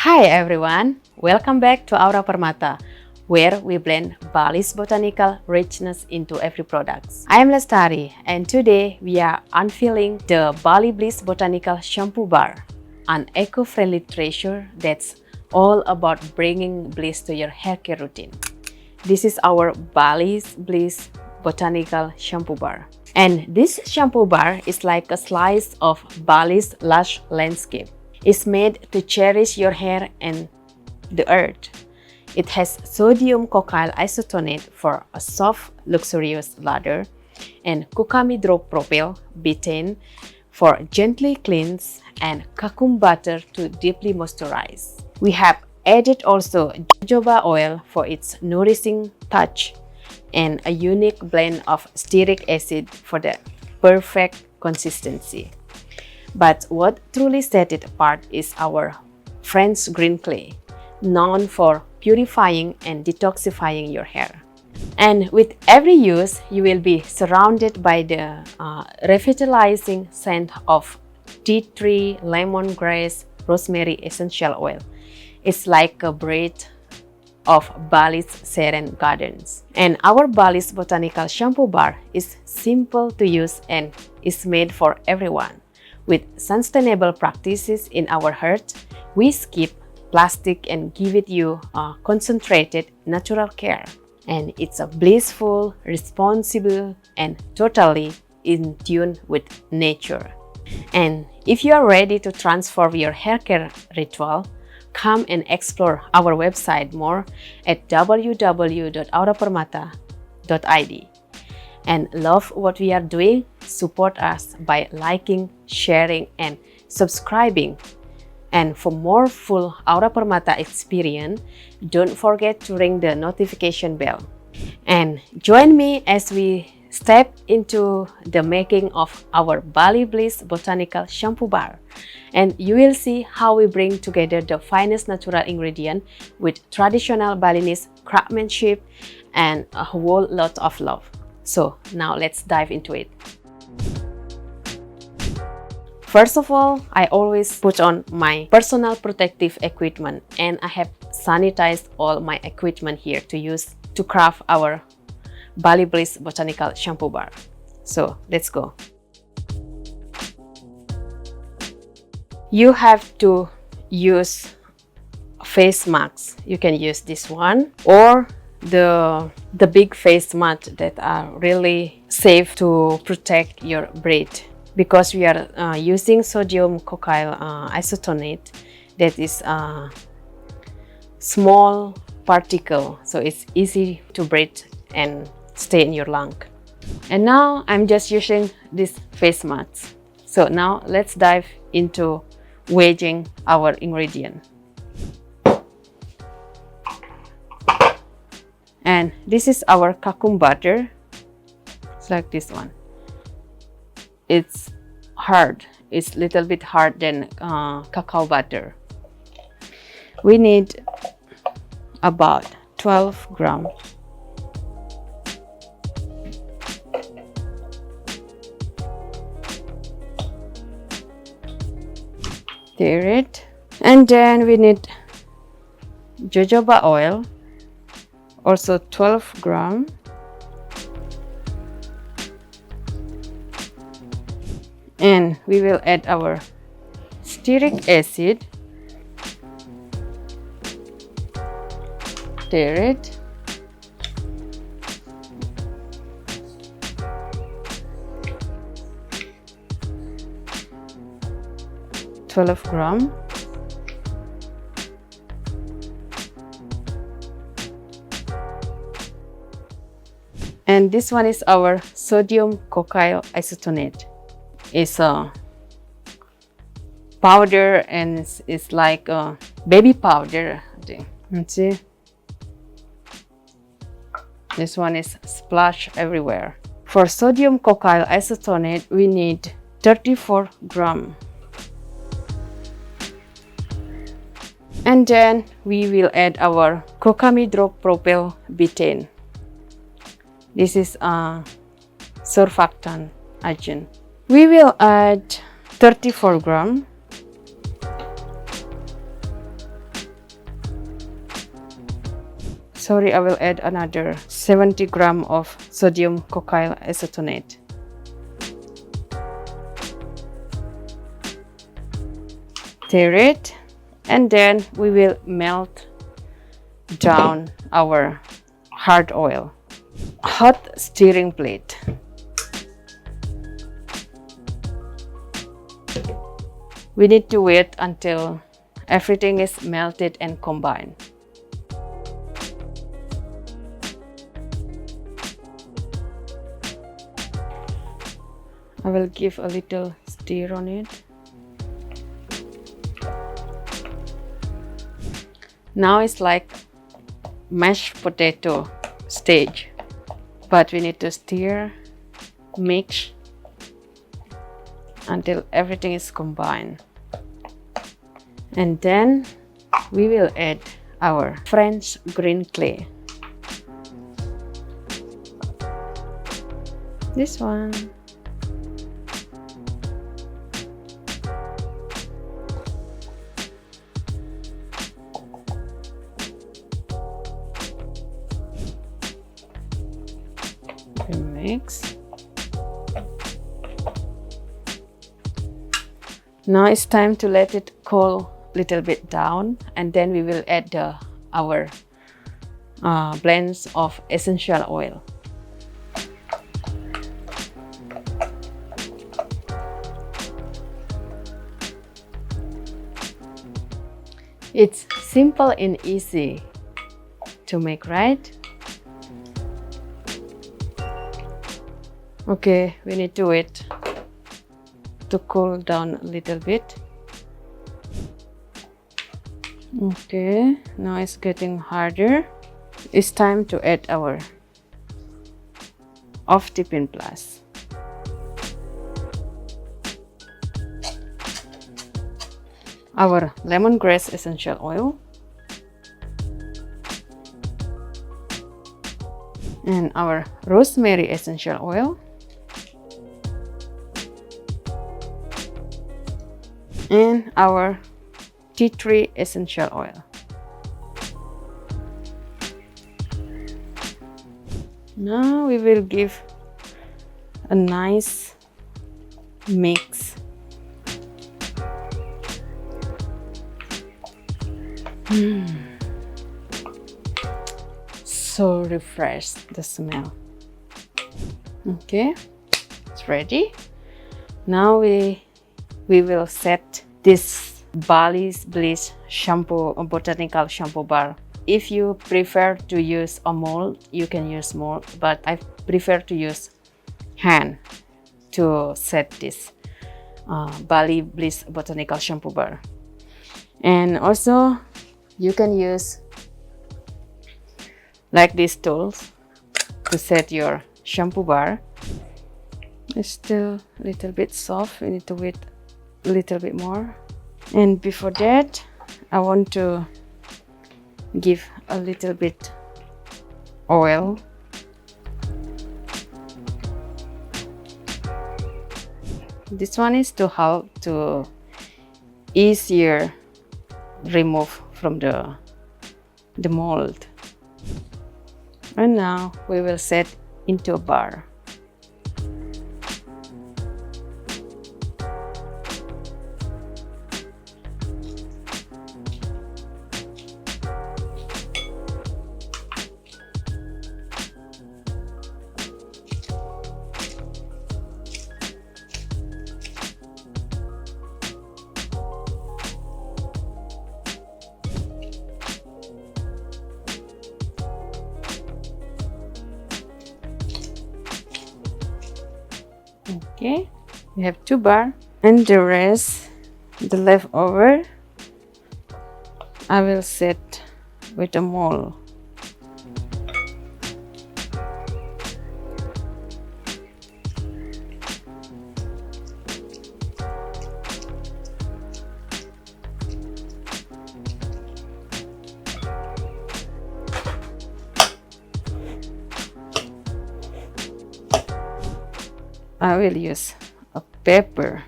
Hi everyone, welcome back to Aura Permata, where we blend Bali's botanical richness into every product. I am Lestari, and today we are unveiling the Bali Bliss Botanical Shampoo Bar, an eco-friendly treasure that's all about bringing bliss to your haircare routine. This is our Bali's Bliss Botanical Shampoo Bar. And this shampoo bar is like a slice of Bali's lush landscape. It's made to cherish your hair and the earth. It has sodium cocaine isotonate for a soft, luxurious lather and kukami drop propyl betaine for gently cleanse and kakum butter to deeply moisturize. We have added also jojoba oil for its nourishing touch and a unique blend of stearic acid for the perfect consistency. But what truly sets it apart is our French green clay, known for purifying and detoxifying your hair. And with every use, you will be surrounded by the revitalizing scent of tea tree, lemongrass, rosemary essential oil. It's like a breath of Bali's serene gardens. And our Bali's Botanical Shampoo Bar is simple to use and is made for everyone. With sustainable practices in our heart, we skip plastic and give it you concentrated natural care. And it's a blissful, responsible, and totally in tune with nature. And if you are ready to transform your haircare ritual, come and explore our website more at www.aurapermata.id. And love what we are doing? Support us by liking, sharing, and subscribing. And for more full Aura Permata experience, don't forget to ring the notification bell. And join me as we step into the making of our Bali Bliss Botanical Shampoo Bar. And you will see how we bring together the finest natural ingredient with traditional Balinese craftsmanship and a whole lot of love. So now let's dive into it. First of all, I always put on my personal protective equipment, and I have sanitized all my equipment here to use to craft our Bali Bliss Botanical Shampoo Bar. So let's go. You have to use face masks. You can use this one or the big face mask that are really safe to protect your braid, because we are using sodium cocaine isotonate that is a small particle, so it's easy to breathe and stay in your lung. And now I'm just using this face mask. So now let's dive into weighing our ingredient. And this is our kakum butter. It's like this one. It's hard. It's a little bit hard than cacao butter. We need about 12 grams. Stir it. And then we need jojoba oil, also 12 grams. And we will add our stearic acid. Stir it. $12 grams. And this one is our sodium cocaine isotonate. It's a powder, and it's like a baby powder. Let's see. This one is splash everywhere. For sodium cocaine isotonate, we need 34 grams. And then we will add our kukami drop propyl betaine. This is a surfactant agent. We will add 34 grams. Sorry, I will add another 70 gram of sodium cocyl acetonate. Stir it, and then we will melt down our hard oil. Hot stirring plate. We need to wait until everything is melted and combined. I will give a little stir on it. Now it's like mashed potato stage, but we need to stir, mix until everything is combined. And then we will add our French green clay. This one. We mix. Now it's time to let it cool a little bit down, and then we will add our blends of essential oil. It's simple and easy to make, right? Okay, we need to wait to cool down a little bit. Okay, now it's getting harder. It's time to add our off-tipping plus. Our lemongrass essential oil. And our rosemary essential oil. And our tea tree essential oil. Now we will give a nice mix. So refreshed, the smell. Okay, it's ready. Now we will set this Bali's Bliss shampoo, a botanical shampoo bar. If you prefer to use a mold, you can use mold, but I prefer to use hand to set this Bali Bliss botanical shampoo bar. And also you can use like these tools to set your shampoo bar. It's still a little bit soft. We need to wait a little bit more. And before that, I want to give a little bit oil. This one is to help to easier remove from the mold. And now we will set into a bar. Okay, we have 2 bars, and the rest, the leftover, I will set with a mold. I will use a paper.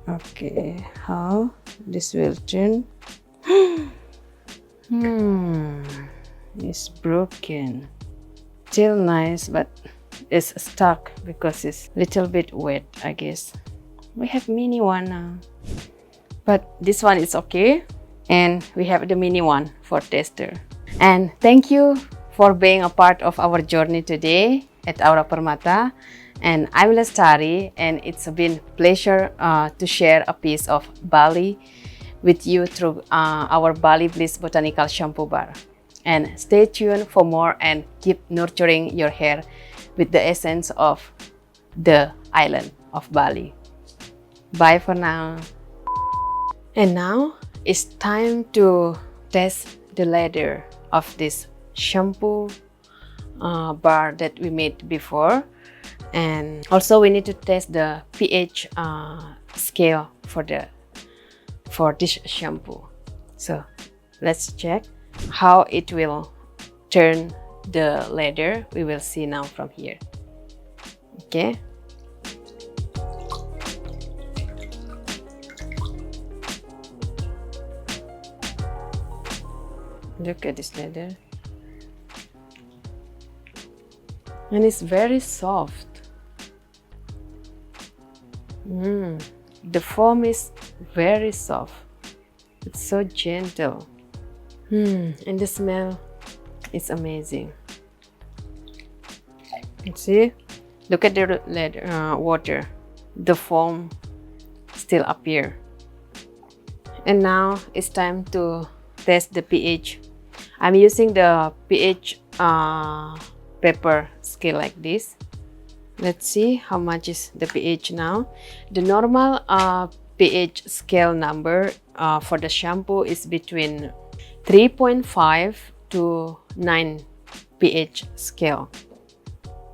Okay, how this will turn. It's broken. Still nice, but it's stuck because it's little bit wet, I guess. We have mini one now, but this one is okay. And we have the mini one for tester. And thank you for being a part of our journey today at Aura Permata. And I'm Lestari, and it's been a pleasure to share a piece of Bali with you through our Bali Bliss Botanical Shampoo Bar. And stay tuned for more and keep nurturing your hair with the essence of the island of Bali. Bye for now. And now it's time to test the ladder of this shampoo bar that we made before. And also we need to test the pH scale for this shampoo. So let's check how it will turn the ladder. We will see now from here. Okay. Look at this ladder. And it's very soft. The foam is very soft. It's so gentle. And the smell is amazing. See? Look at the ladder, water. The foam still appear. And now it's time to test the pH. I'm using the pH paper scale like this. Let's see how much is the pH now. The normal pH scale number for the shampoo is between 3.5 to 9 pH scale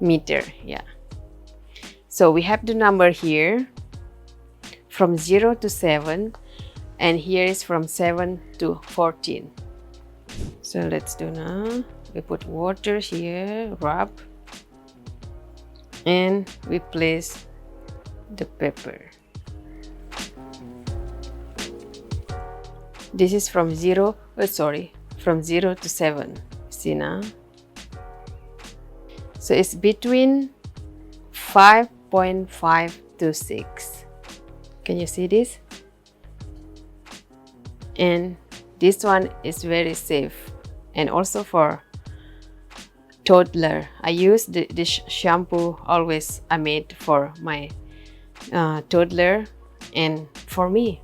meter. Yeah. So we have the number here from 0 to 7, and here is from 7 to 14. So let's do now. We put water here, rub, and we place the pepper. This is from 0 to 7. See now? So it's between 5.5 to 6. Can you see this? And this one is very safe, and also for toddler. I use this shampoo always I made for my toddler and for me.